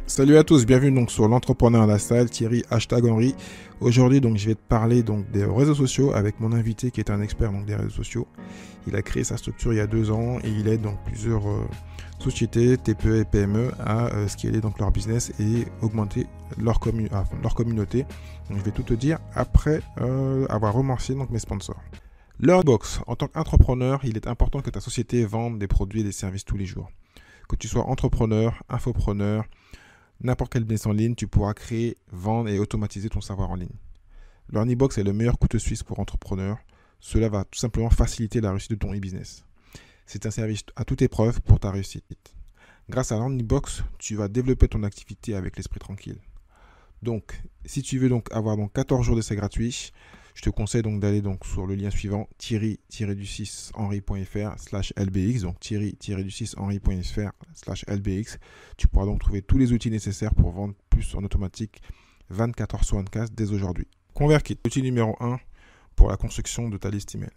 Salut à tous, bienvenue donc sur l'entrepreneur à la salle, Thierry #Henry. Aujourd'hui donc je vais te parler donc des réseaux sociaux avec mon invité qui est un expert donc des réseaux sociaux. Il a créé sa structure il y a 2 ans et il aide donc plusieurs sociétés, TPE et PME à scaler donc leur business et augmenter leur communauté. Donc je vais tout te dire après avoir remercié donc mes sponsors. Learnbox, en tant qu'entrepreneur, il est important que ta société vende des produits et des services tous les jours. Que tu sois entrepreneur, infopreneur, n'importe quel business en ligne, tu pourras créer, vendre et automatiser ton savoir en ligne. Learnybox est le meilleur couteau suisse pour entrepreneurs. Cela va tout simplement faciliter la réussite de ton e-business. C'est un service à toute épreuve pour ta réussite. Grâce à Learnybox, tu vas développer ton activité avec l'esprit tranquille. Donc, si tu veux donc avoir 14 jours d'essai gratuit, je te conseille donc d'aller donc sur le lien suivant thierry-du6henry.fr/lbx, donc thierry-du6henry.fr/lbx. Tu pourras donc trouver tous les outils nécessaires pour vendre plus en automatique 24 heures sur 24 dès aujourd'hui. ConvertKit, outil numéro 1 pour la construction de ta liste email.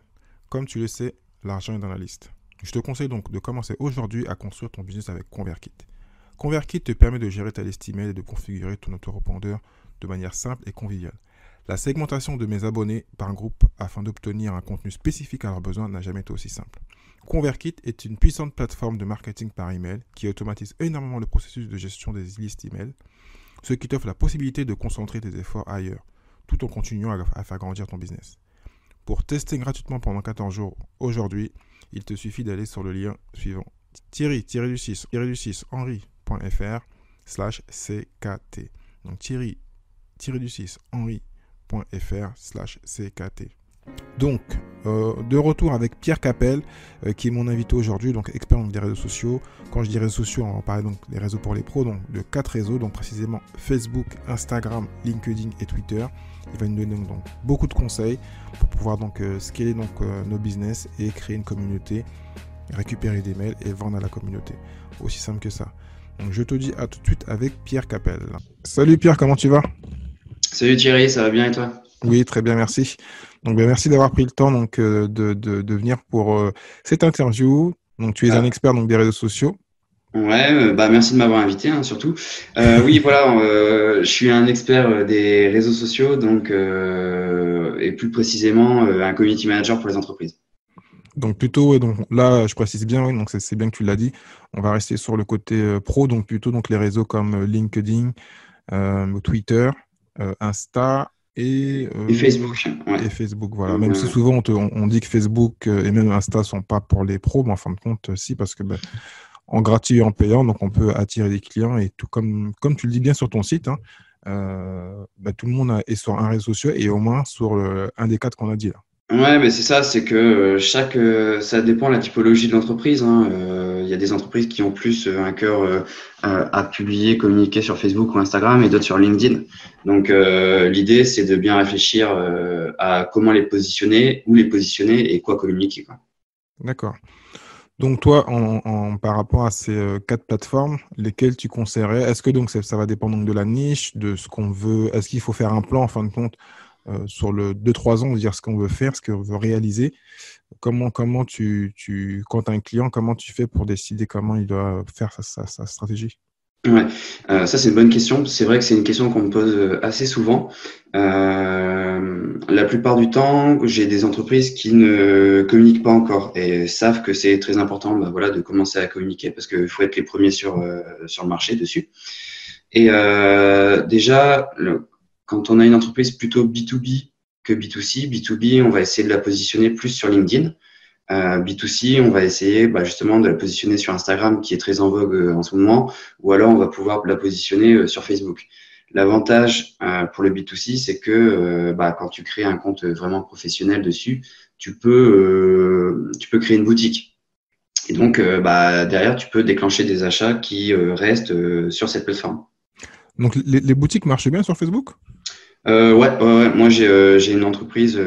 Comme tu le sais, l'argent est dans la liste. Je te conseille donc de commencer aujourd'hui à construire ton business avec ConvertKit. ConvertKit te permet de gérer ta liste email et de configurer ton autorépondeur de manière simple et conviviale. La segmentation de mes abonnés par groupe afin d'obtenir un contenu spécifique à leurs besoins n'a jamais été aussi simple. ConvertKit est une puissante plateforme de marketing par email qui automatise énormément le processus de gestion des listes email, ce qui t'offre la possibilité de concentrer tes efforts ailleurs, tout en continuant à faire grandir ton business. Pour tester gratuitement pendant 14 jours aujourd'hui, il te suffit d'aller sur le lien suivant thierry-du6henry.fr/ckt. Donc thierry-du6henry.fr/ckt. Donc, de retour avec Pierre Capel, qui est mon invité aujourd'hui, donc expert des réseaux sociaux. Quand je dis réseaux sociaux, on va parler donc des réseaux pour les pros, donc de 4 réseaux, donc précisément Facebook, Instagram, LinkedIn et Twitter. Il va nous donner donc beaucoup de conseils pour pouvoir donc scaler donc nos business et créer une communauté, récupérer des mails et vendre à la communauté. Aussi simple que ça. Donc je te dis à tout de suite avec Pierre Capel. Salut Pierre, comment tu vas ? Salut Thierry, ça va bien et toi? Oui, très bien, merci. Donc, merci d'avoir pris le temps donc, de venir pour cette interview. Donc, tu es un expert donc, des réseaux sociaux. Ouais, merci de m'avoir invité, hein, surtout. Oui, voilà, je suis un expert des réseaux sociaux, donc et plus précisément un community manager pour les entreprises. Donc, plutôt, donc, là, je précise bien, oui, donc c'est bien que tu l'as dit. On va rester sur le côté pro, donc plutôt donc, les réseaux comme LinkedIn, Twitter, Insta. Et Facebook, ouais. et Facebook, voilà. Même si souvent on dit que Facebook et même Insta sont pas pour les pros, mais en fin de compte, si, parce que en gratuit et en payant, donc on peut attirer des clients et tout comme tu le dis bien sur ton site, hein, tout le monde est sur un réseau social et au moins sur un des 4 qu'on a dit là. Ouais, mais c'est ça, c'est que ça dépend de la typologie de l'entreprise, hein. Il y a des entreprises qui ont plus un cœur à publier, communiquer sur Facebook ou Instagram et d'autres sur LinkedIn. Donc l'idée, c'est de bien réfléchir à comment les positionner, où les positionner et quoi communiquer, quoi. D'accord. Donc toi, par rapport à ces 4 plateformes, lesquelles tu conseillerais? Est-ce que donc ça va dépendre donc de la niche, de ce qu'on veut? Est-ce qu'il faut faire un plan en fin de compte sur le 2-3 ans, de dire ce qu'on veut faire, ce qu'on veut réaliser? Comment quand tu as un client, comment tu fais pour décider comment il doit faire sa stratégie? Ouais, ça c'est une bonne question. C'est vrai que c'est une question qu'on me pose assez souvent. La plupart du temps, j'ai des entreprises qui ne communiquent pas encore et savent que c'est très important, voilà, de commencer à communiquer parce qu'il faut être les premiers sur le marché dessus. Et déjà, quand on a une entreprise plutôt B2B que B2C, B2B, on va essayer de la positionner plus sur LinkedIn. B2C, on va essayer justement de la positionner sur Instagram, qui est très en vogue en ce moment, ou alors on va pouvoir la positionner sur Facebook. L'avantage pour le B2C, c'est que quand tu crées un compte vraiment professionnel dessus, tu peux créer une boutique. Et donc, derrière, tu peux déclencher des achats qui restent sur cette plateforme. Donc les boutiques marchent bien sur Facebook? Ouais. Moi, j'ai une entreprise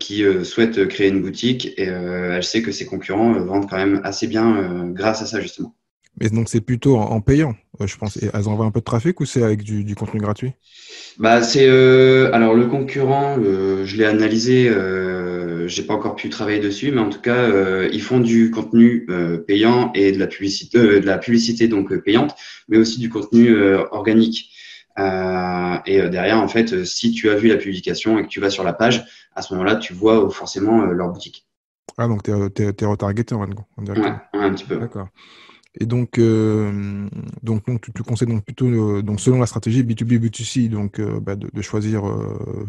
qui souhaite créer une boutique et elle sait que ses concurrents vendent quand même assez bien grâce à ça, justement. Mais donc, c'est plutôt en payant, je pense. Et elles envoient un peu de trafic ou c'est avec du contenu gratuit? Bah c'est alors le concurrent, je l'ai analysé, j'ai pas encore pu travailler dessus, mais en tout cas ils font du contenu payant et de la publicité donc payante, mais aussi du contenu organique. Derrière en fait, si tu as vu la publication et que tu vas sur la page, à ce moment-là tu vois forcément leur boutique. Ah, donc t'es retargeté Ouais, directement. ouais, un petit peu. D'accord. Et donc tu conseilles donc plutôt, donc selon la stratégie B2B, B2C, donc de choisir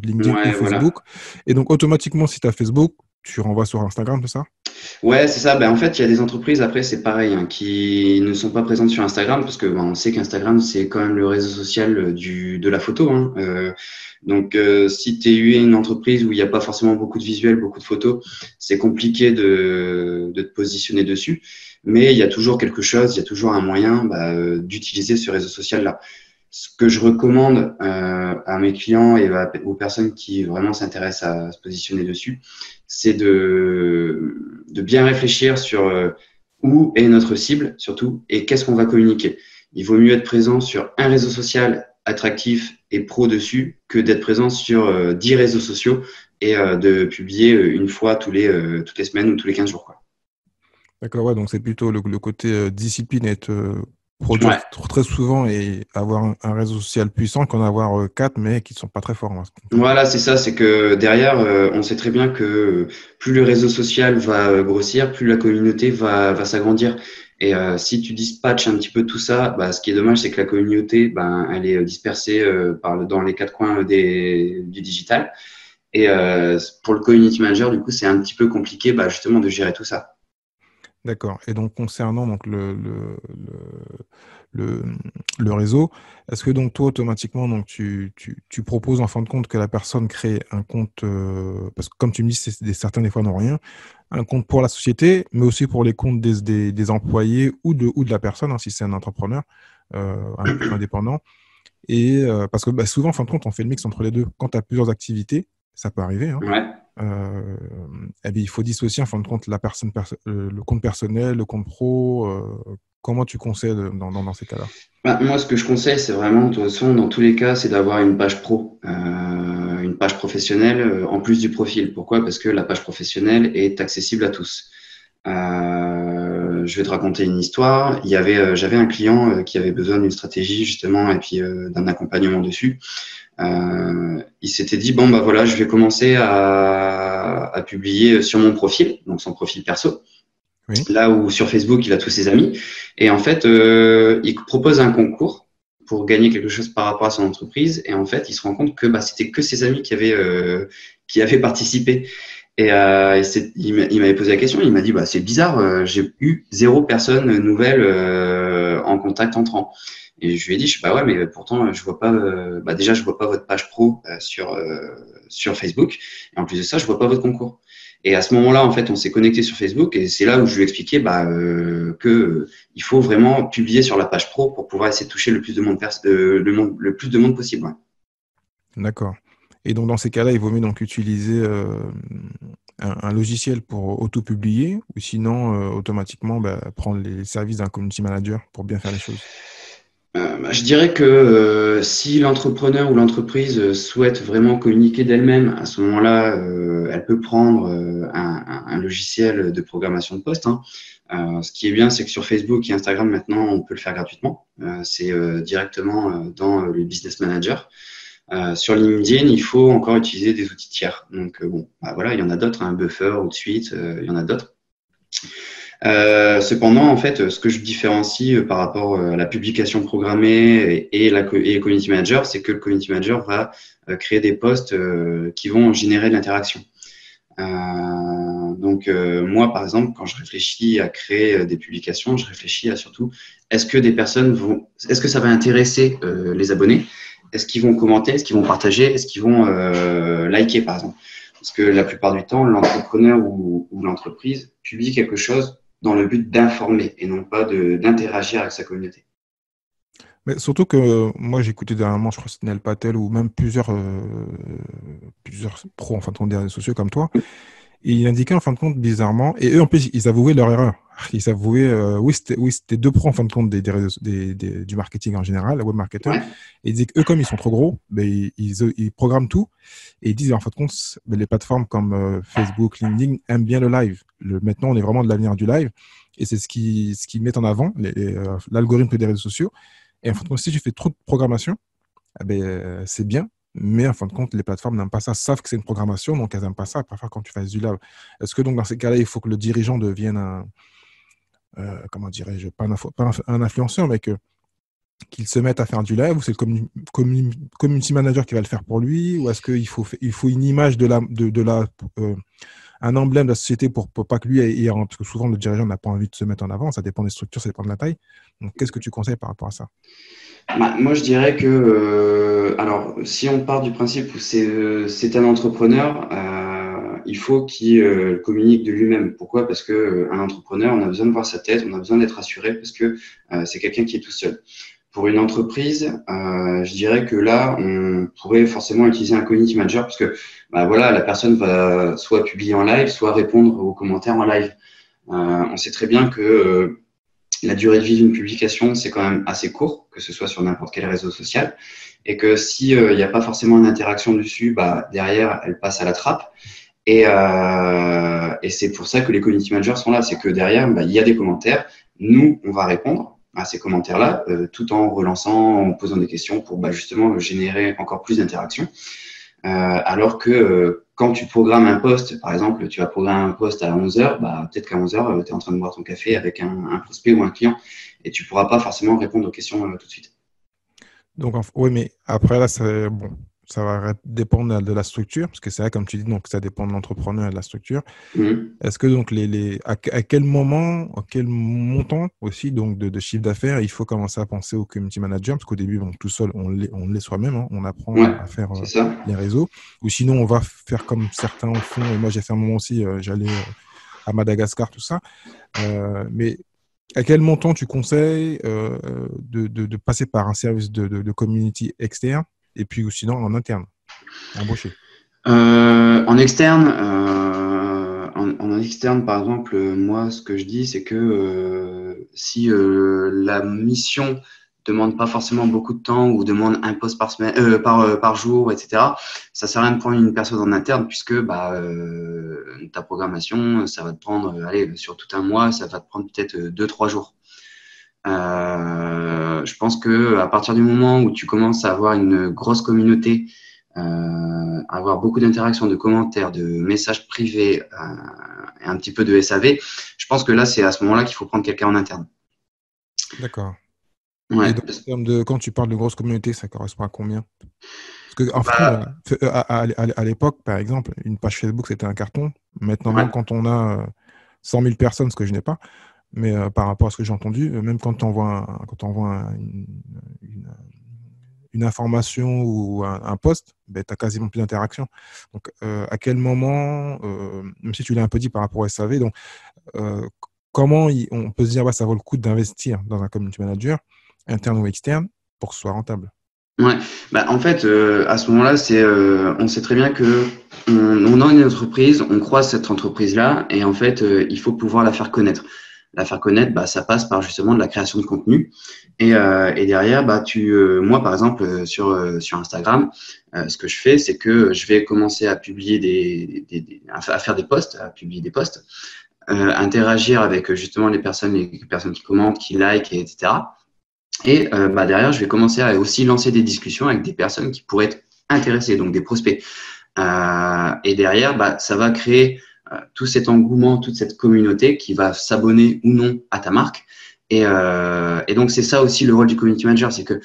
LinkedIn ou Ouais, voilà. Facebook. Et donc automatiquement, si tu as Facebook, tu renvoies sur Instagram, c'est ça? Ouais, c'est ça. Ben, en fait, il y a des entreprises, après, c'est pareil, hein, qui ne sont pas présentes sur Instagram parce que ben, on sait qu'Instagram, c'est quand même le réseau social de la photo. Hein. Si tu es une entreprise où il n'y a pas forcément beaucoup de visuels, beaucoup de photos, c'est compliqué de te positionner dessus. Mais il y a toujours quelque chose, il y a toujours un moyen d'utiliser ce réseau social-là. Ce que je recommande à mes clients et aux personnes qui vraiment s'intéressent à se positionner dessus, c'est de bien réfléchir sur où est notre cible, surtout, et qu'est-ce qu'on va communiquer. Il vaut mieux être présent sur un réseau social attractif et pro dessus que d'être présent sur 10 réseaux sociaux et de publier une fois toutes les semaines ou tous les 15 jours, quoi. D'accord, ouais, donc c'est plutôt le côté discipline, être produire Ouais. très souvent et avoir un réseau social puissant qu'en avoir quatre, mais qui ne sont pas très forts, hein, ce qu'on comprend. Voilà, c'est ça, c'est que derrière, on sait très bien que plus le réseau social va grossir, plus la communauté va s'agrandir. Et si tu dispatches un petit peu tout ça, bah, ce qui est dommage, c'est que la communauté, ben, elle est dispersée dans les quatre coins du digital. Et pour le community manager, du coup, c'est un petit peu compliqué, bah, justement, de gérer tout ça. D'accord. Et donc concernant donc le, le réseau, est-ce que donc toi automatiquement donc tu proposes en fin de compte que la personne crée un compte parce que comme tu me dis certains des fois n'ont rien, un compte pour la société, mais aussi pour les comptes des employés ou de la personne hein, si c'est un entrepreneur indépendant. Et parce que souvent en fin de compte on fait le mix entre les deux. Quand tu as plusieurs activités, ça peut arriver, hein, Ouais. euh, eh bien, il faut dissocier en fin de compte le compte personnel, le compte pro. Comment tu conseilles dans ces cas-là? Bah, moi, ce que je conseille, c'est vraiment, de toute façon, dans tous les cas, c'est d'avoir une page pro, une page professionnelle en plus du profil. Pourquoi? Parce que la page professionnelle est accessible à tous. Je vais te raconter une histoire. J'avais un client qui avait besoin d'une stratégie justement et puis d'un accompagnement dessus. Il s'était dit bon bah voilà, je vais commencer à publier sur mon profil, donc son profil perso, Oui, là où sur Facebook il a tous ses amis. Et en fait, il propose un concours pour gagner quelque chose par rapport à son entreprise. Et en fait, il se rend compte que bah, c'était que ses amis qui avaient participé. Il m'avait posé la question, il m'a dit bah c'est bizarre, j'ai eu 0 personne nouvelle en contact entrant. Et je lui ai dit bah ouais mais pourtant je vois pas bah déjà je vois pas votre page pro sur Facebook et en plus de ça je vois pas votre concours. Et à ce moment-là en fait on s'est connecté sur Facebook et c'est là où je lui ai expliqué que il faut vraiment publier sur la page pro pour pouvoir essayer de toucher le plus de monde le plus de monde possible. Ouais. d'accord. Et donc dans ces cas-là, il vaut mieux donc utiliser un logiciel pour auto-publier ou sinon automatiquement prendre les services d'un community manager pour bien faire les choses. Je dirais que si l'entrepreneur ou l'entreprise souhaite vraiment communiquer d'elle-même, à ce moment-là, elle peut prendre un logiciel de programmation de poste. Hein. Ce qui est bien, c'est que sur Facebook et Instagram, maintenant, on peut le faire gratuitement. C'est directement dans le Business Manager. Sur LinkedIn, il faut encore utiliser des outils tiers. Donc, bon, bah, voilà, il y en a d'autres, un Buffer ou de suite, il y en a d'autres. Cependant, en fait, ce que je différencie par rapport à la publication programmée et le community manager, c'est que le community manager va créer des posts qui vont générer de l'interaction. Moi, par exemple, quand je réfléchis à créer des publications, je réfléchis à surtout est-ce que ça va intéresser les abonnés? Est-ce qu'ils vont commenter? Est-ce qu'ils vont partager? Est-ce qu'ils vont liker, par exemple? Parce que la plupart du temps, l'entrepreneur ou l'entreprise publie quelque chose dans le but d'informer et non pas d'interagir avec sa communauté. Mais surtout que moi, j'ai écouté dernièrement, je crois que c'était Nel Patel ou même plusieurs pros, enfin, des réseaux sociaux comme toi. Et il indiquait en fin de compte bizarrement, et eux en plus ils avouaient leur erreur. Ils avouaient, oui, c'était deux pros en fin de compte du marketing en général, web marketeurs. Ouais. Et ils disaient qu'eux, comme ils sont trop gros, ben, ils programment tout. Et ils disent en fin de compte, ben, les plateformes comme Facebook, LinkedIn aiment bien le live. Maintenant, on est vraiment de l'avenir du live. Et c'est ce qu'ils mettent en avant, l'algorithme des réseaux sociaux. Et en fin de compte, si tu fais trop de programmation, eh ben, c'est bien. Mais en fin de compte, les plateformes n'aiment pas ça, savent que c'est une programmation, donc elles n'aiment pas ça. Parfois, quand tu fasses du live, est-ce que donc dans ces cas-là, il faut que le dirigeant devienne comment dirais-je, pas un influenceur, mais qu'il se mette à faire du live, ou c'est le community manager qui va le faire pour lui, ou est-ce il faut une image euh, un emblème de la société pour pas que lui parce que souvent le dirigeant n'a pas envie de se mettre en avant, ça dépend des structures, ça dépend de la taille. Donc, qu'est-ce que tu conseilles par rapport à ça? Bah, moi, je dirais que, alors, si on part du principe où c'est un entrepreneur, il faut qu'il communique de lui-même. Pourquoi? Parce que un entrepreneur, on a besoin de voir sa tête, on a besoin d'être assuré parce que c'est quelqu'un qui est tout seul. Pour une entreprise, je dirais que là, on pourrait forcément utiliser un community manager parce que, bah, voilà, la personne va soit publier en live, soit répondre aux commentaires en live. On sait très bien que la durée de vie d'une publication, c'est quand même assez court, que ce soit sur n'importe quel réseau social, et que si il n'y a pas forcément une interaction dessus, bah, derrière, elle passe à la trappe. Et c'est pour ça que les community managers sont là, c'est que derrière, bah, il y a des commentaires. Nous, on va répondre à ces commentaires-là, tout en relançant, en posant des questions pour bah, justement générer encore plus d'interactions. Alors que quand tu programmes un post, par exemple, tu vas programmer un post à 11 heures, bah, peut-être qu'à 11 heures, tu es en train de boire ton café avec un prospect ou un client et tu pourras pas forcément répondre aux questions tout de suite. Donc, oui, mais après, là, bon, ça va dépendre de la structure, parce que c'est vrai, comme tu dis, donc ça dépend de l'entrepreneur et de la structure. Mmh. Est-ce que donc à quel moment, à quel montant aussi donc de chiffre d'affaires il faut commencer à penser au community manager? Parce qu'au début, bon, tout seul, on l'est soi-même, hein, on apprend Ouais, à faire c'est ça. les réseaux. Ou sinon, on va faire comme certains le font. Et moi, j'ai fait un moment aussi, j'allais à Madagascar, tout ça. Mais à quel montant tu conseilles de passer par un service de community externe et puis ou sinon en interne, embauché? En externe, en externe, par exemple, moi, ce que je dis, c'est que si la mission demande pas forcément beaucoup de temps ou demande un poste par semaine, par jour, etc., ça sert à rien de prendre une personne en interne puisque bah, ta programmation, ça va te prendre, allez, sur tout un mois, ça va te prendre peut-être 2, 3 jours. Je pense que à partir du moment où tu commences à avoir une grosse communauté, avoir beaucoup d'interactions, de commentaires, de messages privés et un petit peu de SAV, je pense que là, c'est à ce moment-là qu'il faut prendre quelqu'un en interne. D'accord. Et Ouais. donc, en termes quand tu parles de grosse communauté, ça correspond à combien? Parce que, en fait, Bah, à l'époque, par exemple, une page Facebook, c'était un carton. Maintenant, ouais. même quand on a 100 000 personnes, ce que je n'ai pas, mais par rapport à ce que j'ai entendu, même quand tu envoies, une, une information ou un post, ben, tu as quasiment plus d'interaction. Donc, à quel moment, même si tu l'as un peu dit par rapport au SAV, donc, euh, comment on peut se dire, bah, ça vaut le coup d'investir dans un community manager, interne ou externe, pour que ce soit rentable? Ouais, bah en fait, à ce moment-là, on sait très bien que on a une entreprise, on croise cette entreprise-là, et en fait, il faut pouvoir la faire connaître. La faire connaître, bah, ça passe par justement de la création de contenu. Et derrière, bah, moi, par exemple, sur Instagram, ce que je fais, c'est que je vais commencer à publier à faire des posts, à publier des posts, interagir avec justement les personnes qui commentent, qui likent, etc. Et bah, derrière, je vais commencer à aussi lancer des discussions avec des personnes qui pourraient être intéressées, donc des prospects. Et derrière, bah, ça va créer tout cet engouement, toute cette communauté qui va s'abonner ou non à ta marque. Et donc, c'est ça aussi le rôle du community manager, c'est que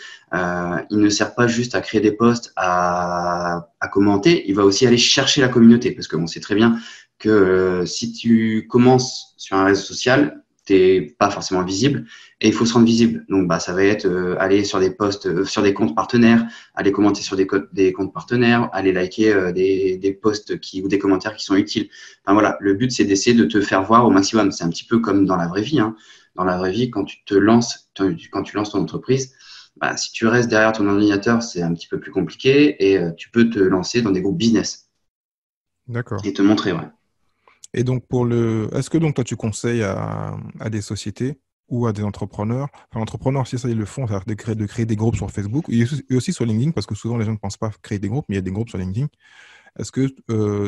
il ne sert pas juste à créer des posts, à commenter, il va aussi aller chercher la communauté, parce qu'on sait très bien que si tu commences sur un réseau social, t'es pas forcément visible et il faut se rendre visible. Donc, bah, ça va être aller sur des posts, sur des comptes partenaires, aller commenter sur des comptes partenaires, aller liker des posts ou des commentaires qui sont utiles. Enfin, voilà, le but, c'est d'essayer de te faire voir au maximum. C'est un petit peu comme dans la vraie vie, hein. Dans la vraie vie, quand tu lances ton entreprise, bah, si tu restes derrière ton ordinateur, c'est un petit peu plus compliqué et tu peux te lancer dans des groupes business D'accord. et te montrer, ouais. Et donc, est-ce que donc toi, tu conseilles à des sociétés ou à des entrepreneurs, enfin, entrepreneurs, si ça, ils le font, c'est-à-dire de créer des groupes sur Facebook et aussi sur LinkedIn, parce que souvent, les gens ne pensent pas créer des groupes, mais il y a des groupes sur LinkedIn. Est-ce que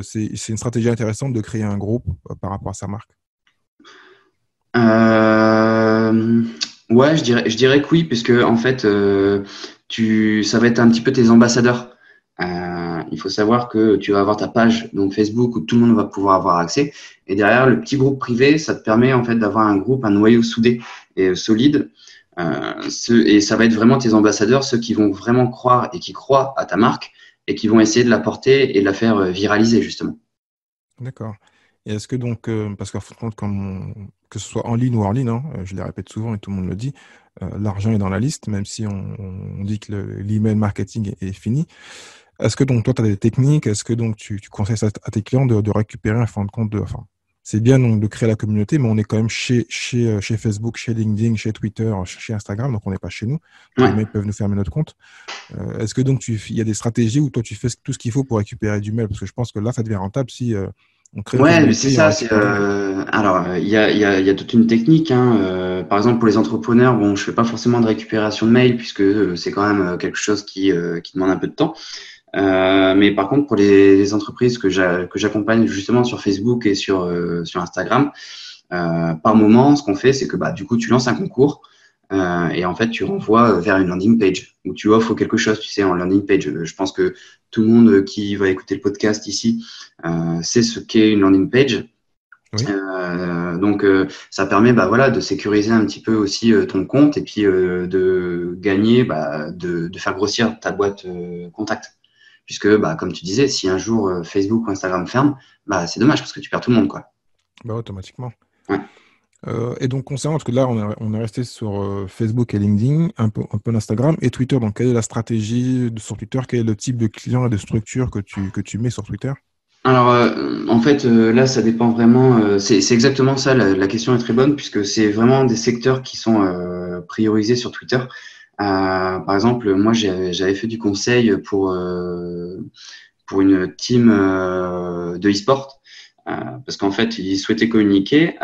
c'est une stratégie intéressante de créer un groupe par rapport à sa marque? Euh, ouais, je dirais que oui, puisque en fait, ça va être un petit peu tes ambassadeurs. Il faut savoir que tu vas avoir ta page donc Facebook où tout le monde va pouvoir avoir accès, et derrière le petit groupe privé, ça te permet en fait d'avoir un groupe, un noyau soudé et solide. Et ça va être vraiment tes ambassadeurs, ceux qui vont vraiment croire et qui croient à ta marque et qui vont essayer de la porter et de la faire viraliser justement. D'accord. Et est-ce que donc, parce qu'en fin de compte, que ce soit en ligne ou hors ligne, hein, je le répète souvent et tout le monde le dit, l'argent est dans la liste, même si on dit que l'email marketing est fini. Est-ce que donc toi, tu as des techniques? Est-ce que donc tu conseilles ça à tes clients de récupérer en fin de compte enfin, c'est bien donc de créer la communauté, mais on est quand même chez Facebook, chez LinkedIn, chez Twitter, chez Instagram, donc on n'est pas chez nous. Les Ouais. mails peuvent nous fermer notre compte. Est-ce que donc il y a des stratégies où toi tu fais tout ce qu'il faut pour récupérer du mail? Parce que je pense que là, ça devient rentable si on crée une Ouais, mais c'est communauté et on ça. C'est récupère des mails. alors il y a toute une technique, hein. Par exemple, pour les entrepreneurs, bon, je fais pas forcément de récupération de mails puisque c'est quand même quelque chose qui demande un peu de temps. Mais par contre, pour les entreprises que j'accompagne justement sur Facebook et sur Instagram, par moment, ce qu'on fait, c'est que bah du coup, tu lances un concours. Et en fait, tu renvoies vers une landing page où tu offres quelque chose, tu sais, en landing page. Je pense que tout le monde qui va écouter le podcast ici sait ce qu'est une landing page. Oui. Donc, ça permet bah, voilà, de sécuriser un petit peu aussi ton compte et puis de gagner, bah, de faire grossir ta boîte contact. Puisque, bah, comme tu disais, si un jour Facebook ou Instagram ferme, bah, c'est dommage parce que tu perds tout le monde, quoi. Bah, automatiquement. Ouais. Et donc, concernant, parce que là, on est resté sur Facebook et LinkedIn, un peu d'Instagram et Twitter. Donc, quelle est la stratégie sur Twitter? Quel est le type de client et de structure que tu mets sur Twitter? Alors, en fait, là, ça dépend vraiment. C'est exactement ça. La question est très bonne puisque c'est vraiment des secteurs qui sont priorisés sur Twitter. Par exemple, moi, j'avais fait du conseil pour une team de e-sport parce qu'en fait, ils souhaitaient communiquer.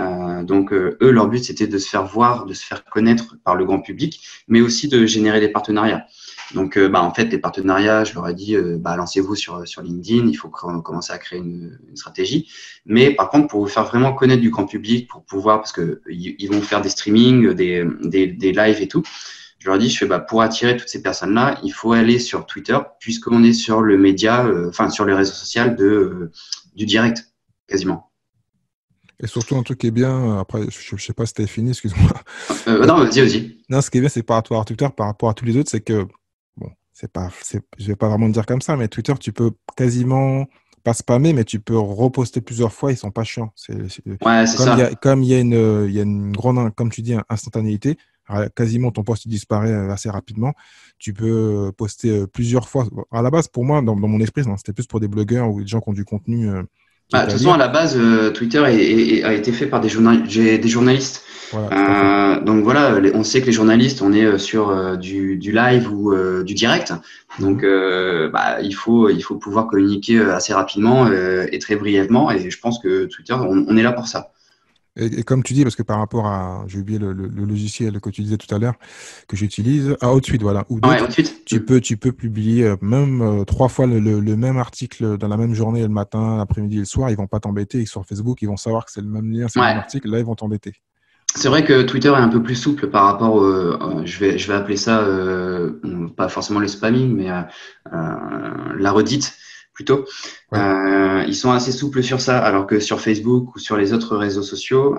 Donc, eux, leur but, c'était de se faire voir, de se faire connaître par le grand public, mais aussi de générer des partenariats. Donc, bah, en fait, les partenariats, je leur ai dit, bah, lancez-vous sur LinkedIn, il faut commencer à créer une stratégie. Mais par contre, pour vous faire vraiment connaître du grand public, pour pouvoir, parce que ils vont faire des streamings, des lives et tout, je leur ai dit, bah, pour attirer toutes ces personnes-là, il faut aller sur Twitter, puisqu'on est sur le média, enfin, sur le réseau social du direct, quasiment. Et surtout, un truc qui est bien, après, je ne sais pas si tu as fini, excuse-moi. Non, vas-y, vas-y. Non, ce qui est bien, c'est par rapport à Twitter, par rapport à tous les autres, c'est que, bon, je vais pas vraiment le dire comme ça, mais Twitter, tu peux quasiment pas spammer, mais tu peux reposter plusieurs fois, ils sont pas chiants. Ouais, c'est ça. Comme il y a une grande, comme tu dis, instantanéité, quasiment ton post il disparaît assez rapidement. Tu peux poster plusieurs fois. À la base, pour moi, dans mon esprit, non, c'était plus pour des blogueurs ou des gens qui ont du contenu qui Bah, de est à toute façon, lire. à la base, Twitter a été fait par des journalistes. Voilà, tout à fait. Donc voilà, on sait que les journalistes, on est sur du live ou du direct. Donc Mhm. bah, il faut pouvoir communiquer assez rapidement et très brièvement. Et je pense que Twitter, on est là pour ça. Et comme tu dis, parce que par rapport à, j'ai oublié le logiciel que tu disais tout à l'heure, que j'utilise, Outsuite, voilà, ou Ouais, d'autres, ensuite. tu peux publier même trois fois le même article dans la même journée, le matin, l'après-midi et le soir, ils vont pas t'embêter. Et sur Facebook, ils vont savoir que c'est le même lien, c'est le même Ouais. article, là, ils vont t'embêter. C'est vrai que Twitter est un peu plus souple par rapport je vais appeler ça, pas forcément le spamming, mais la redite plutôt. Ouais. Ils sont assez souples sur ça, alors que sur Facebook ou sur les autres réseaux sociaux,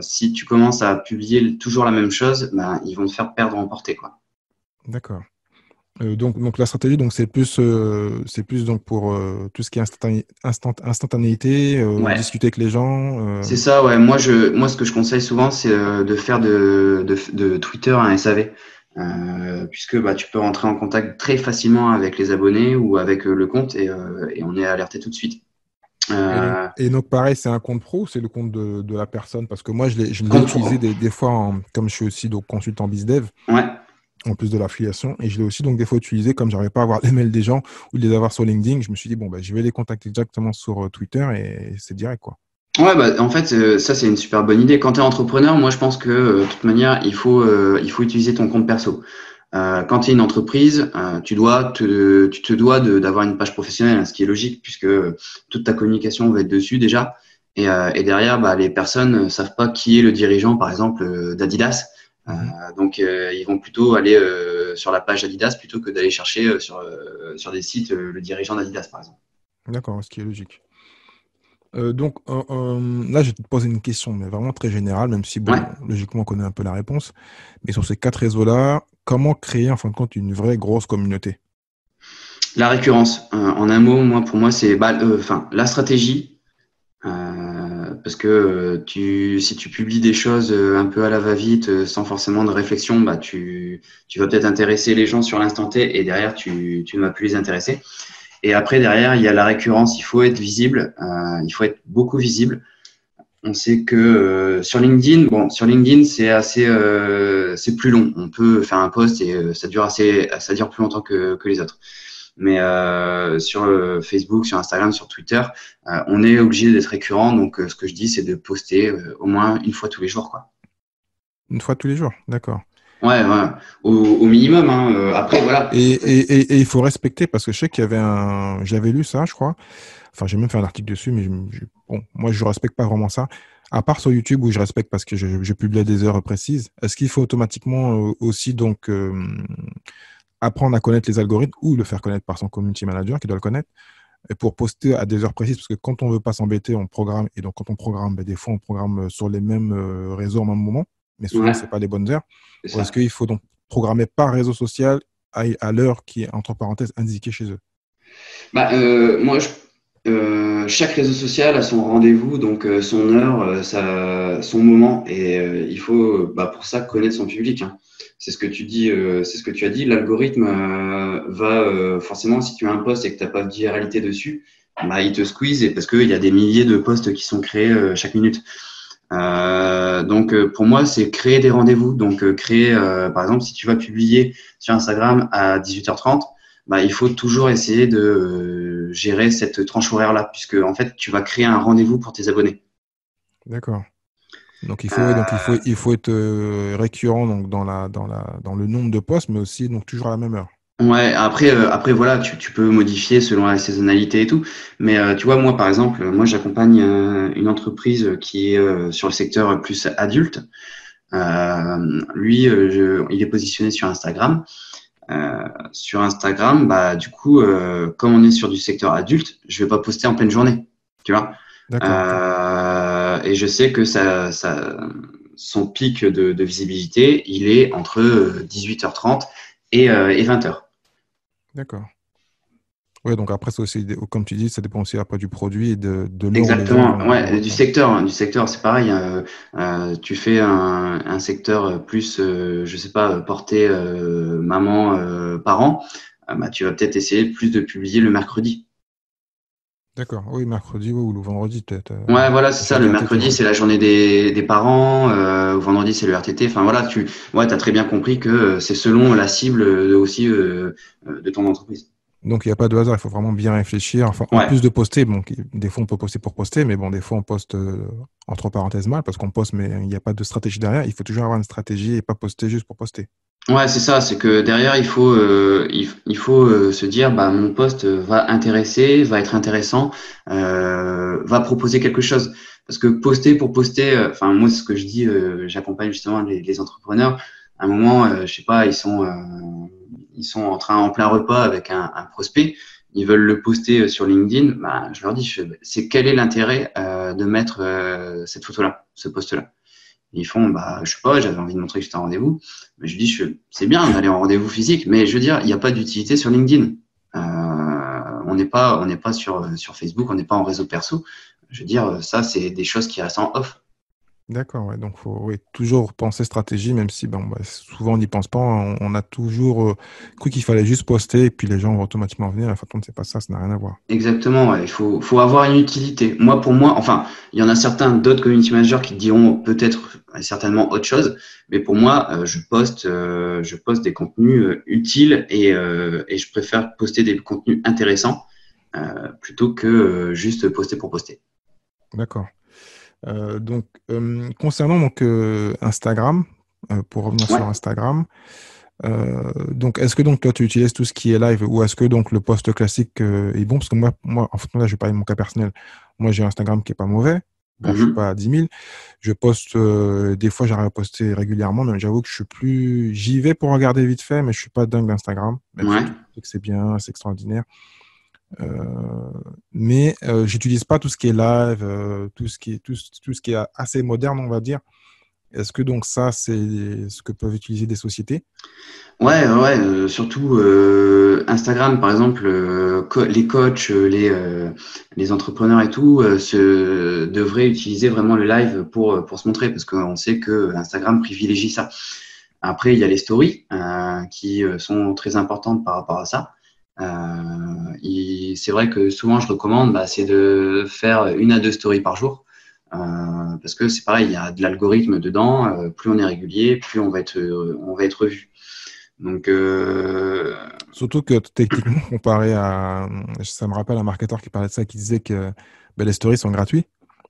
si tu commences à publier toujours la même chose, ben, ils vont te faire perdre en portée, quoi. D'accord. Donc la stratégie, donc c'est plus donc pour tout ce qui est instantanéité, Ouais. discuter avec les gens. C'est ça, ouais. Moi, ce que je conseille souvent, c'est de faire de Twitter un SAV, puisque bah, tu peux rentrer en contact très facilement avec les abonnés ou avec le compte et on est alerté tout de suite. Euh, Et donc pareil, c'est un compte pro ou c'est le compte de la personne? Parce que moi, je l'ai Compte pro. utilisé des fois, comme je suis aussi donc, consultant BizDev, Ouais. en plus de l'affiliation, et je l'ai aussi donc des fois utilisé comme j'arrivais pas à avoir les mails des gens ou de les avoir sur LinkedIn. Je me suis dit, bon, bah, je vais les contacter directement sur Twitter et c'est direct, quoi. Ouais, bah, en fait, ça, c'est une super bonne idée. Quand tu es entrepreneur, moi, je pense que, de toute manière, il faut utiliser ton compte perso. Quand tu es une entreprise, tu te dois d'avoir une page professionnelle, hein, ce qui est logique, puisque toute ta communication va être dessus déjà. Et derrière, bah, les personnes ne savent pas qui est le dirigeant, par exemple, d'Adidas. Mhm. Donc, ils vont plutôt aller sur la page Adidas plutôt que d'aller chercher sur des sites le dirigeant d'Adidas, par exemple. D'accord, ce qui est logique. Là, je vais te poser une question, mais vraiment très générale, même si, Ouais. bon, logiquement, on connaît un peu la réponse. Mais sur ces 4 réseaux-là, comment créer, en fin de compte, une vraie grosse communauté? La récurrence, en un mot, moi, pour moi, c'est la stratégie. Parce que si tu publies des choses un peu à la va-vite, sans forcément de réflexion, bah, tu vas peut-être intéresser les gens sur l'instant T et derrière, tu ne vas plus les intéresser. Et après, derrière, il y a la récurrence. Il faut être visible. Il faut être beaucoup visible. On sait que sur LinkedIn, c'est plus long. On peut faire un post et ça dure plus longtemps que les autres. Mais sur Facebook, sur Instagram, sur Twitter, on est obligé d'être récurrent. Donc, ce que je dis, c'est de poster au moins une fois tous les jours, quoi. Une fois tous les jours, d'accord. Ouais, ouais, au minimum. Hein. Après, voilà. Et il faut respecter, parce que je sais qu'il y avait j'avais lu ça, je crois. Enfin, j'ai même fait un article dessus, mais bon, moi, je respecte pas vraiment ça. À part sur YouTube où je respecte parce que je publie à des heures précises, est-ce qu'il faut automatiquement aussi donc apprendre à connaître les algorithmes ou le faire connaître par son community manager qui doit le connaître et pour poster à des heures précises? Parce que quand on veut pas s'embêter, on programme. Et donc, quand on programme, ben, des fois, on programme sur les mêmes réseaux au même moment, mais souvent, Ouais, c'est pas les bonnes heures. c'est Ou est-ce ça. qu'il faut donc programmer par réseau social à l'heure qui est, entre parenthèses, indiquée chez eux? Bah, chaque réseau social a son rendez-vous, donc son heure, son moment, et il faut, bah, pour ça, connaître son public. Hein. C'est ce que tu dis, c'est ce que tu as dit. L'algorithme va forcément, si tu as un post et que tu n'as pas de viralité dessus, bah, il te squeeze et parce qu'il y a des milliers de posts qui sont créés chaque minute. Donc, pour moi, c'est créer des rendez-vous. Donc, par exemple, si tu vas publier sur Instagram à 18h30, bah, il faut toujours essayer de gérer cette tranche horaire-là, puisque en fait, tu vas créer un rendez-vous pour tes abonnés. D'accord. Euh, Il faut être récurrent donc dans le nombre de postes, mais aussi donc toujours à la même heure. ouais, après voilà, tu peux modifier selon la saisonnalité et tout. Mais tu vois, moi, par exemple, moi, j'accompagne une entreprise qui est sur le secteur plus adulte. Lui, il est positionné sur Instagram. Sur Instagram, bah, du coup, comme on est sur du secteur adulte, je vais pas poster en pleine journée, tu vois. D'accord, ok. Et je sais que son pic de visibilité, il est entre 18h30 et 20h. D'accord. Ouais, donc après, c'est aussi, comme tu dis, ça dépend aussi après du produit et de l'heure où les gens Exactement. vont Ouais, du répondre. secteur, hein, du secteur, c'est pareil. Hein. Tu fais un secteur plus, je sais pas, porté maman, parent, bah, tu vas peut-être essayer plus de publier le mercredi. D'accord. Oui, mercredi ouais, ou le vendredi, peut-être. Ouais, voilà, c'est ça. Le Jeudi RTT, mercredi, ouais. c'est la journée des parents. Vendredi, c'est le RTT. Enfin, voilà, t'as très bien compris que c'est selon la cible aussi de ton entreprise. Donc, il n'y a pas de hasard, il faut vraiment bien réfléchir. Enfin, en Ouais, plus de poster, bon, des fois, on peut poster pour poster, mais bon, des fois, on poste entre parenthèses mal parce qu'on poste, mais il n'y a pas de stratégie derrière. Il faut toujours avoir une stratégie et pas poster juste pour poster. ouais, c'est ça. C'est que derrière, il faut se dire, bah, mon poste va intéresser, va être intéressant, va proposer quelque chose. Parce que poster pour poster, enfin, moi, ce que je dis, j'accompagne justement les entrepreneurs. À un moment, je sais pas, ils sont en plein repas avec un prospect. Ils veulent le poster sur LinkedIn. Bah, je leur dis, c'est quel est l'intérêt de mettre cette photo-là, ce post-là. Ils font, bah, je sais pas, j'avais envie de montrer que j'étais en rendez-vous. Mais je dis, c'est bien d'aller en rendez-vous physique, mais je veux dire, il n'y a pas d'utilité sur LinkedIn. On n'est pas sur Facebook, on n'est pas en réseau perso. Je veux dire, ça, c'est des choses qui restent en off. D'accord, ouais. Donc, faut oui, toujours penser stratégie, même si bon, bah, souvent on n'y pense pas. On a toujours cru qu'il fallait juste poster et puis les gens vont automatiquement venir. En fait, c'est pas ça, ça n'a rien à voir. Exactement, ouais. Faut avoir une utilité. Moi, pour moi, enfin, il y en a certains d'autres community managers qui diront peut-être certainement autre chose, mais pour moi, je poste des contenus utiles et je préfère poster des contenus intéressants plutôt que juste poster pour poster. D'accord. Concernant Instagram, pour revenir Ouais. sur Instagram, donc est-ce que donc toi tu utilises tout ce qui est live ou est-ce que donc le post classique est bon? Parce que moi, en fait, là, je vais parler de mon cas personnel. Moi, j'ai un Instagram qui est pas mauvais. Bon, je suis Mhm. pas à 10 000. Je poste, des fois, j'arrive à poster régulièrement, mais j'avoue que je suis plus. J'y vais pour regarder vite fait, mais je suis pas dingue d'Instagram, même si Ouais. tout le monde dit que c'est bien, c'est extraordinaire. Mais j'utilise pas tout ce qui est live, tout ce qui est assez moderne, on va dire. Est-ce que donc ça, c'est ce que peuvent utiliser des sociétés? Ouais, surtout Instagram, par exemple, les coachs, les entrepreneurs et tout, devraient utiliser vraiment le live pour se montrer, parce qu'on sait que Instagram privilégie ça. Après, il y a les stories qui sont très importantes par rapport à ça. C'est vrai que souvent, je recommande, bah, c'est de faire 1 à 2 stories par jour. Parce que c'est pareil, il y a de l'algorithme dedans. Plus on est régulier, plus on va être vu. Donc, Surtout que techniquement, comparé à. Ça me rappelle un marketeur qui parlait de ça, qui disait que ben, les stories sont gratuits.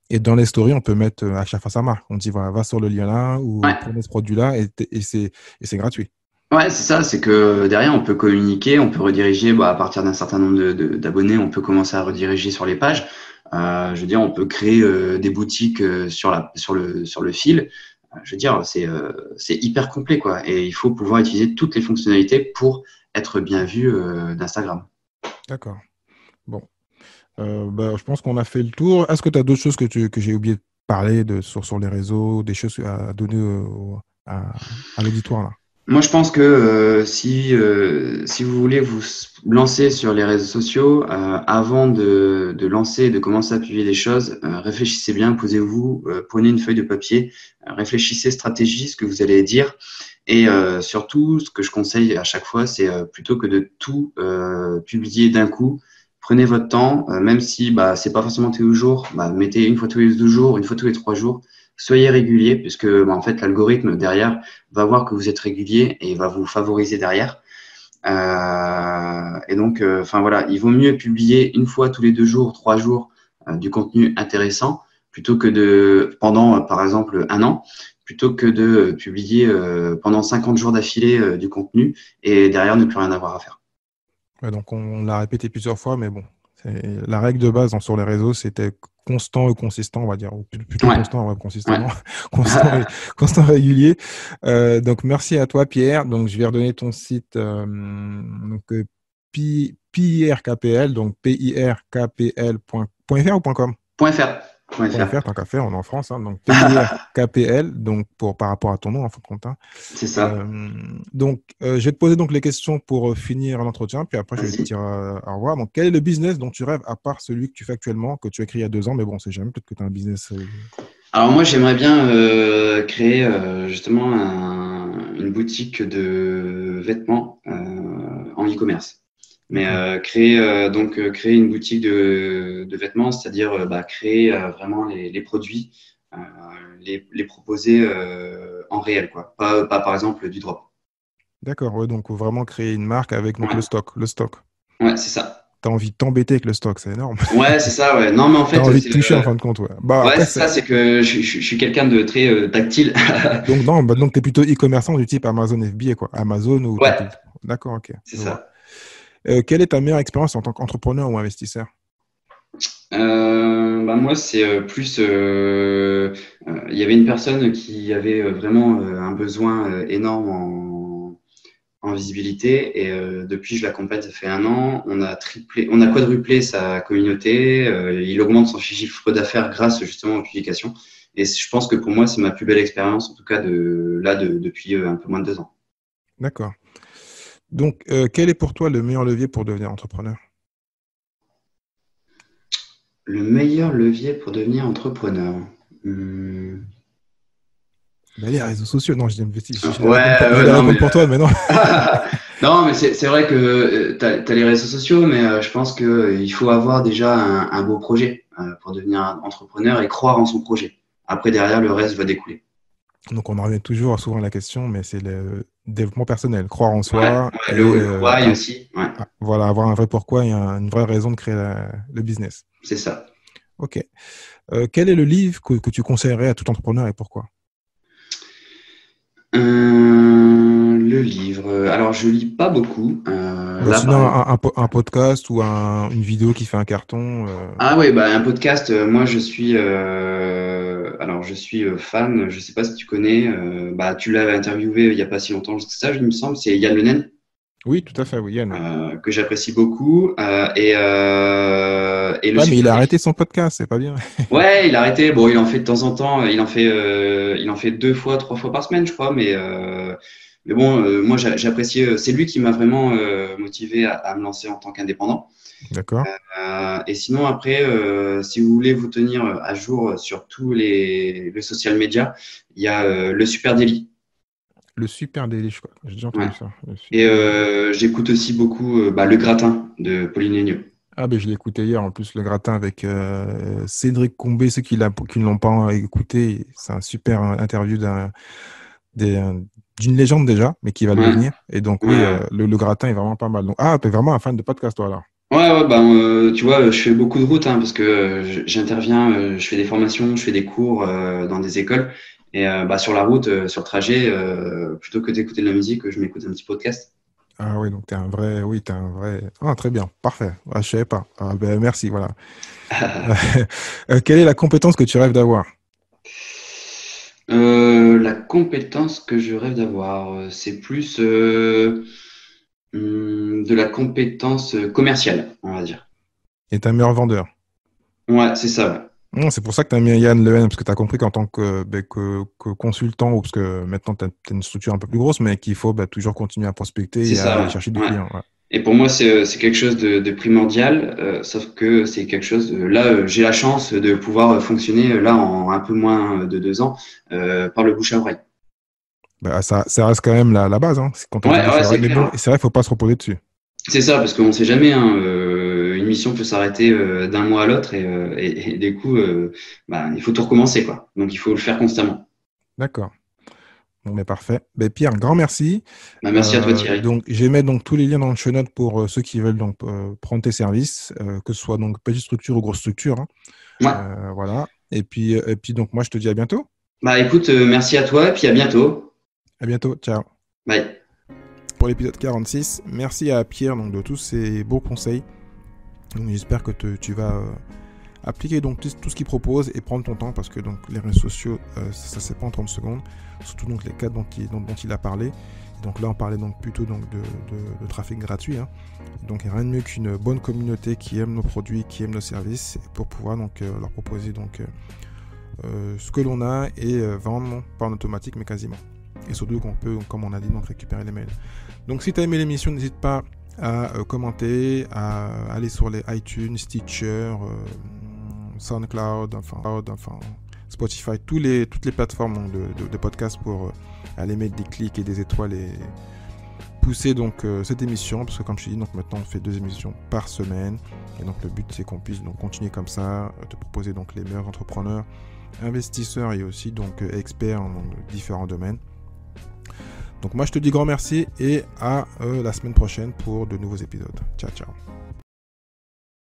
Et dans les stories, on peut mettre à chaque fois sa marque. On dit, voilà, va sur le lien là ou ouais, prenez ce produit-là et c'est gratuit. ouais, c'est ça. C'est que derrière, on peut communiquer, on peut rediriger. Bah, à partir d'un certain nombre d'abonnés, on peut commencer à rediriger sur les pages. Je veux dire, on peut créer des boutiques sur le fil. Je veux dire, c'est hyper complet, quoi. Et il faut pouvoir utiliser toutes les fonctionnalités pour être bien vu d'Instagram. D'accord. Bon. Ben, je pense qu'on a fait le tour. Est-ce que tu as d'autres choses que j'ai oublié de parler sur les réseaux, des choses à donner à l'auditoire là? Moi, je pense que si vous voulez vous lancer sur les réseaux sociaux, avant de lancer, de commencer à publier des choses, réfléchissez bien, posez-vous, prenez une feuille de papier, réfléchissez stratégie, ce que vous allez dire. Et surtout, ce que je conseille à chaque fois, c'est plutôt que de tout publier d'un coup, prenez votre temps, même si bah, c'est pas forcément tous les jours, bah, mettez une fois tous les 2 jours, une fois tous les 3 jours. Soyez régulier, puisque bah, en fait l'algorithme derrière va voir que vous êtes régulier et va vous favoriser derrière. Et donc, enfin voilà, il vaut mieux publier une fois tous les 2 jours, 3 jours du contenu intéressant plutôt que pendant, par exemple, un an, plutôt que de publier pendant 50 jours d'affilée du contenu et derrière ne plus rien avoir à faire. Ouais, donc on l'a répété plusieurs fois, mais bon, la règle de base sur les réseaux, c'était constant et consistant, on va dire, ou plutôt Ouais, constant, ouais, consistant, ouais. non, constant et régulier. Donc merci à toi, Pierre. Donc je vais redonner ton site, PIRKPL, donc PIRKPL.fr ou .com? Point .fr. Point .fr. .fr, tant qu'à faire, on est en France, hein, donc PIRKPL, donc par rapport à ton nom, en fin de compte, hein. C'est ça. Je vais te poser donc les questions pour finir l'entretien, puis après je vais te Vas-y. dire au revoir. Donc, quel est le business dont tu rêves à part celui que tu fais actuellement, que tu as créé il y a 2 ans, mais bon, c'est jamais, peut-être que tu as un business. Alors moi, j'aimerais bien créer justement une boutique de vêtements en e-commerce. Mais D'accord. créer une boutique de vêtements, c'est-à-dire bah, créer vraiment les produits, euh, les proposer en réel, quoi. Pas par exemple du drop. D'accord, ouais, donc vraiment créer une marque avec donc, le Ouais, stock. Le stock. ouais, c'est ça. Tu as envie de t'embêter avec le stock, c'est énorme. Ouais, c'est ça, ouais. Non, mais en Tu as fait, envie de toucher en fin de compte, ouais. Bah, ouais, après, c'est ça, c'est que je suis quelqu'un de très tactile. donc, non, bah, donc tu es plutôt e-commerçant du type Amazon FBA, quoi. Amazon ou Ouais, D'accord, ok, c'est je vois. ça. Quelle est ta meilleure expérience en tant qu'entrepreneur ou investisseur? Bah moi, c'est plus. Il y avait une personne qui avait vraiment un besoin énorme en visibilité et depuis, je l'accompagne, ça fait un an. On a quadruplé sa communauté. Il augmente son chiffre d'affaires grâce justement aux publications. Et je pense que pour moi, c'est ma plus belle expérience, en tout cas depuis un peu moins de 2 ans. D'accord. Donc, quel est pour toi le meilleur levier pour devenir entrepreneur? Le meilleur levier pour devenir entrepreneur. Hmm. Ben, les réseaux sociaux, non, je dis une bêtise. Ouais, ouais, J'allais non, mais répondre pour toi, mais non. non, mais c'est vrai que tu as les réseaux sociaux, mais je pense que il faut avoir déjà un beau projet pour devenir un entrepreneur et croire en son projet. Après, derrière, le reste va découler. Donc, on en revient toujours souvent à la question, mais c'est le développement personnel, croire en Ouais, soi ouais, et le why aussi. Ouais, voilà, avoir un vrai pourquoi et une vraie raison de créer le business. c'est ça. Ok. Quel est le livre que tu conseillerais à tout entrepreneur et pourquoi? Le livre. Alors, je lis pas beaucoup. Là, Sinon, par exemple. un podcast ou une vidéo qui fait un carton. Ah ouais, bah un podcast. Moi, je suis fan. Je sais pas si tu connais. Bah, tu l'as interviewé il y a pas si longtemps. C'est ça, il me semble. C'est Yann Le Nen, Oui, tout à fait, oui, Yann. que j'apprécie beaucoup. Et le Ouais, mais il super a défi. arrêté son podcast, c'est pas bien. Ouais, il a arrêté. Bon, il en fait de temps en temps. Il en fait 2 fois, 3 fois par semaine, je crois. Mais bon, moi, j'apprécie. C'est lui qui m'a vraiment motivé à me lancer en tant qu'indépendant. D'accord. Et sinon, après, si vous voulez vous tenir à jour sur tous les social media, il y a le Super Daily. Le Super Délice, je crois. J'ai déjà Ouais. entendu ça. Le Et Super Délice. j'écoute aussi beaucoup le Gratin de Pauline Lénieux. Ah, ben je l'ai écouté hier, en plus, le gratin avec Cédric Combé, ceux qui ne l'ont pas écouté, c'est un super interview des, euh, d'une légende déjà, mais qui va le Ouais, devenir. Et donc, oui, ouais. le gratin est vraiment pas mal. Donc, t'es vraiment un fan de podcast, toi, alors. Ouais, ouais, bah, tu vois, je fais beaucoup de routes parce que j'interviens, je fais des formations, je fais des cours dans des écoles. Et bah, sur la route, sur le trajet, plutôt que d'écouter de la musique, je m'écoute un petit podcast. Ah oui, donc t'es un vrai. Ah, très bien, parfait. Ah, je savais pas. Ah, ben, merci, voilà. Quelle est la compétence que tu rêves d'avoir? La compétence que je rêve d'avoir, c'est plus de la compétence commerciale, on va dire. Et t'es un meilleur vendeur. Ouais, c'est ça. Ouais. Non, c'est pour ça que tu as mis Yann Lehen, parce que tu as compris qu'en tant que consultant, ou parce que maintenant tu as une structure un peu plus grosse, mais qu'il faut toujours continuer à prospecter C'est et à ça. aller Ouais. chercher du Ouais. client. Ouais. Et pour moi, c'est quelque chose de primordial, sauf que c'est quelque chose. Là, j'ai la chance de pouvoir fonctionner là en un peu moins de 2 ans par le bouche à oreille. Ça reste quand même la base, hein, c'est quand tu as du Ouais, bouche ouais, à c'est oreille. Mais clair. bon, Ouais. c'est vrai, il ne faut pas se reposer dessus. C'est ça, parce qu'on ne sait jamais. Une mission peut s'arrêter d'un mois à l'autre et du coup, il faut tout recommencer, quoi. Donc, il faut le faire constamment. D'accord. Bon, mais parfait. Ben, Pierre, un grand merci. Bah, merci à toi, Thierry. Donc, je vais mettre donc tous les liens dans le show notes pour ceux qui veulent donc prendre tes services, que ce soit donc petite structure ou grosse structure, hein. Ouais. Voilà. Et puis donc, moi, je te dis à bientôt. Bah, écoute, merci à toi et puis à bientôt. À bientôt. Ciao. Bye. Pour l'épisode 46. Merci à Pierre donc, de tous ces beaux conseils. Donc, j'espère que tu vas appliquer donc tout ce qu'il propose et prendre ton temps parce que donc, les réseaux sociaux, ça ne se fait pas en 30 secondes. Surtout donc, les cas dont il a parlé. Et donc là, on parlait donc plutôt donc, de trafic gratuit, hein. Donc rien de mieux qu'une bonne communauté qui aime nos produits, qui aime nos services pour pouvoir donc, leur proposer donc, ce que l'on a et vendre pas en automatique mais quasiment. Et surtout qu'on peut, comme on a dit, donc récupérer les mails. Donc si tu as aimé l'émission, n'hésite pas à commenter, à aller sur les iTunes, Stitcher, SoundCloud, enfin Spotify, toutes les plateformes de podcast pour aller mettre des clics et des étoiles et pousser donc cette émission, parce que comme je t'ai dit, donc maintenant on fait 2 émissions par semaine et donc le but c'est qu'on puisse donc continuer comme ça, te proposer donc les meilleurs entrepreneurs, investisseurs et aussi donc experts dans différents domaines. Donc moi je te dis grand merci et à la semaine prochaine pour de nouveaux épisodes. Ciao ciao.